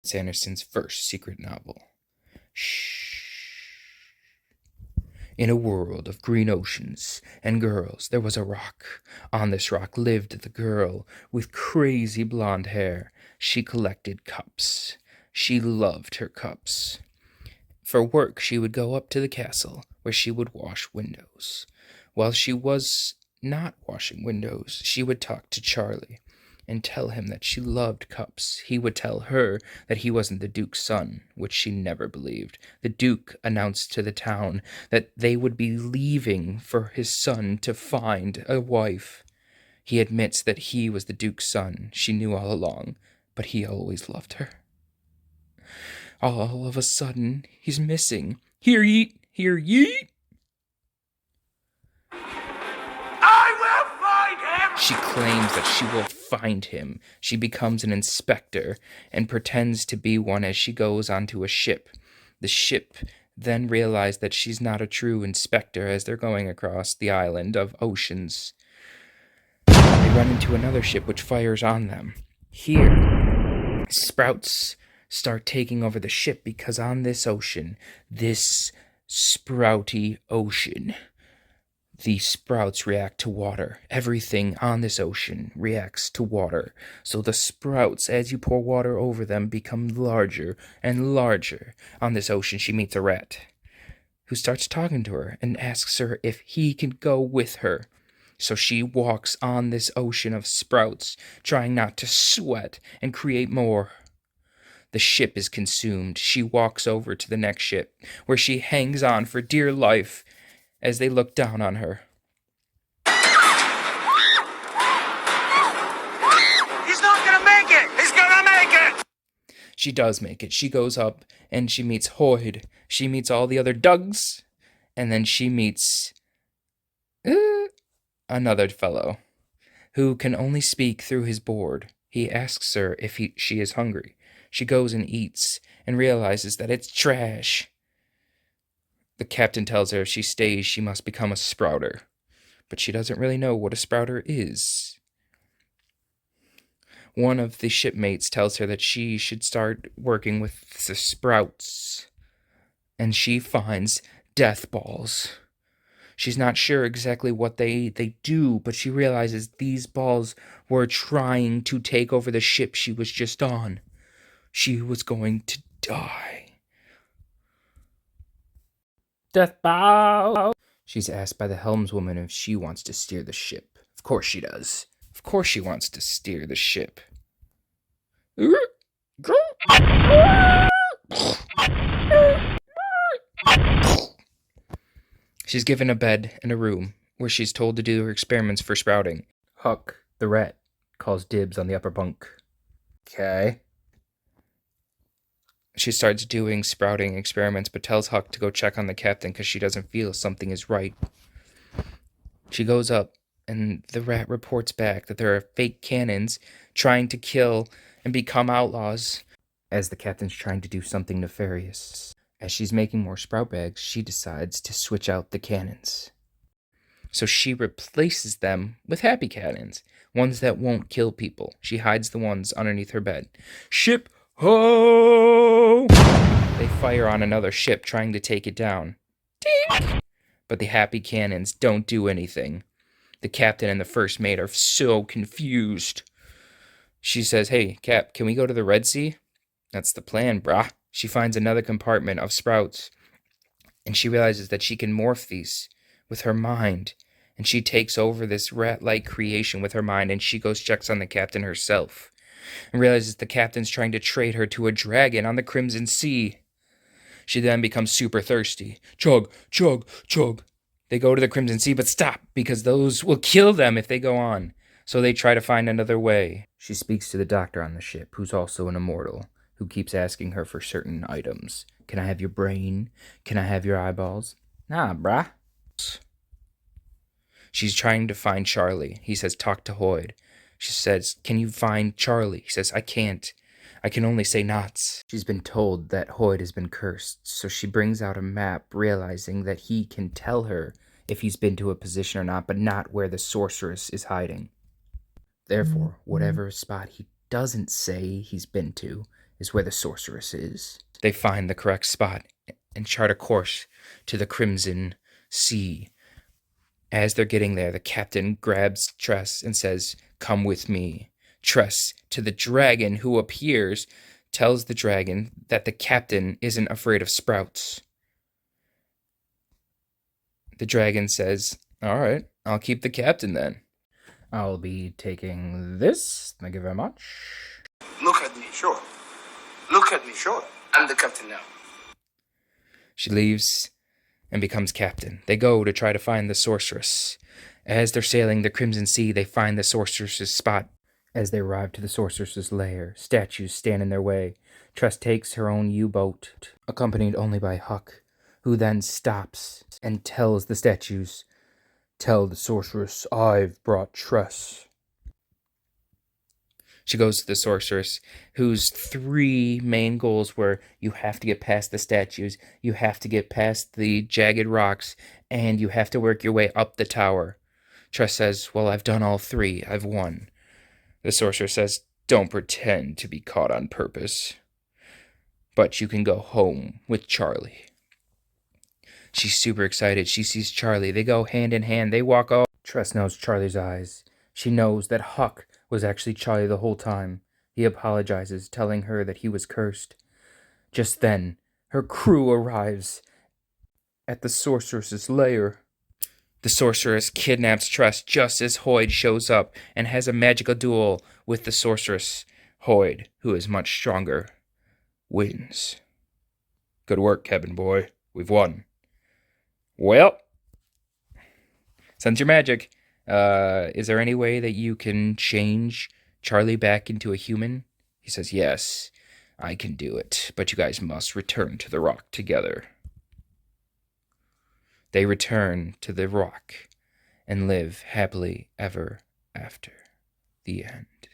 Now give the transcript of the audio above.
Sanderson's first secret novel. Shh. In a world of green oceans and girls, there was a rock. On this rock lived the girl with crazy blonde hair. She collected cups. She loved her cups. For work, she would go up to the castle, where she would wash windows. While she was not washing windows, she would talk to Charlie and tell him that she loved cups. He would tell her that he wasn't the Duke's son, which she never believed. The Duke announced to the town that they would be leaving for his son to find a wife. He admits that he was the Duke's son. She knew all along, but he always loved her. All of a sudden, he's missing. Here yeet, here yeet. I will find him! She claims that she will find him. She becomes an inspector and pretends to be one as she goes onto a ship. The ship then realizes that she's not a true inspector as they're going across the island of oceans. They run into another ship which fires on them. Here, sprouts start taking over the ship because on this ocean, this sprouty ocean, the sprouts react to water. Everything on this ocean reacts to water. So the sprouts, as you pour water over them, become larger and larger. On this ocean, she meets a rat who starts talking to her and asks her if he can go with her. So she walks on this ocean of sprouts, trying not to sweat and create more. The ship is consumed. She walks over to the next ship, where she hangs on for dear life as they look down on her. He's not gonna make it! He's gonna make it! She does make it. She goes up and she meets Hoyd. She meets all the other Dougs. And then she meets another fellow who can only speak through his board. He asks her if she is hungry. She goes and eats and realizes that it's trash. The captain tells her if she stays, she must become a sprouter. But she doesn't really know what a sprouter is. One of the shipmates tells her that she should start working with the sprouts. And she finds death balls. She's not sure exactly what they do, but she realizes these balls were trying to take over the ship she was just on. She was going to die. Death ball! She's asked by the helmswoman if she wants to steer the ship. Of course she does. Of course she wants to steer the ship. She's given a bed and a room where she's told to do her experiments for sprouting. Huck, the rat, calls dibs on the upper bunk. Okay. She starts doing sprouting experiments, but tells Huck to go check on the captain because she doesn't feel something is right. She goes up, and the rat reports back that there are fake cannons trying to kill and become outlaws, as the captain's trying to do something nefarious. As she's making more sprout bags, she decides to switch out the cannons. So she replaces them with happy cannons, ones that won't kill people. She hides the ones underneath her bed. Ship ho! They fire on another ship trying to take it down. Ding! But the happy cannons don't do anything. The captain and the first mate are so confused. She says, "Hey, Cap, can we go to the Red Sea?" "That's the plan, brah." She finds another compartment of sprouts, and she realizes that she can morph these with her mind. And she takes over this rat-like creation with her mind, and she goes checks on the captain herself. And realizes the captain's trying to trade her to a dragon on the Crimson Sea. She then becomes super thirsty. Chug, chug, chug. They go to the Crimson Sea, but stop, because those will kill them if they go on. So they try to find another way. She speaks to the doctor on the ship, who's also an immortal, who keeps asking her for certain items. Can I have your brain? Can I have your eyeballs? Nah, brah. She's trying to find Charlie. He says, talk to Hoyd. She says, can you find Charlie? He says, I can't. I can only say knots. She's been told that Hoyd has been cursed, so she brings out a map, realizing that he can tell her if he's been to a position or not, but not where the sorceress is hiding. Therefore, whatever spot he doesn't say he's been to, is where the sorceress is. They find the correct spot and chart a course to the Crimson Sea. As they're getting there, the captain grabs Tress and says, "Come with me." Tress, to the dragon who appears, tells the dragon that the captain isn't afraid of sprouts. The dragon says, "All right, I'll keep the captain then. I'll be taking this. Thank you very much." Look at me, sure. Look at me, sure. I'm the captain now. She leaves and becomes captain. They go to try to find the sorceress. As they're sailing the Crimson Sea, they find the sorceress's spot. As they arrive to the sorceress's lair, statues stand in their way. Tress takes her own U-boat, accompanied only by Huck, who then stops and tells the statues, "Tell the sorceress I've brought Tress." She goes to the sorceress, whose 3 main goals were: you have to get past the statues, you have to get past the jagged rocks, and you have to work your way up the tower. Tress says, "Well, I've done all 3. I've won." The sorceress says, "Don't pretend to be caught on purpose. But you can go home with Charlie." She's super excited. She sees Charlie. They go hand in hand. They walk off. Tress knows Charlie's eyes. She knows that Huck was actually Charlie the whole time. He apologizes, telling her that he was cursed. Just then, her crew arrives at the sorceress's lair. The sorceress kidnaps Tress just as Hoyd shows up and has a magical duel with the sorceress. Hoyd, who is much stronger, wins. "Good work, cabin boy. We've won." "Well, sense your magic. Is there any way that you can change Charlie back into a human?" He says, "Yes, I can do it, but you guys must return to the rock together." They return to the rock and live happily ever after. The end.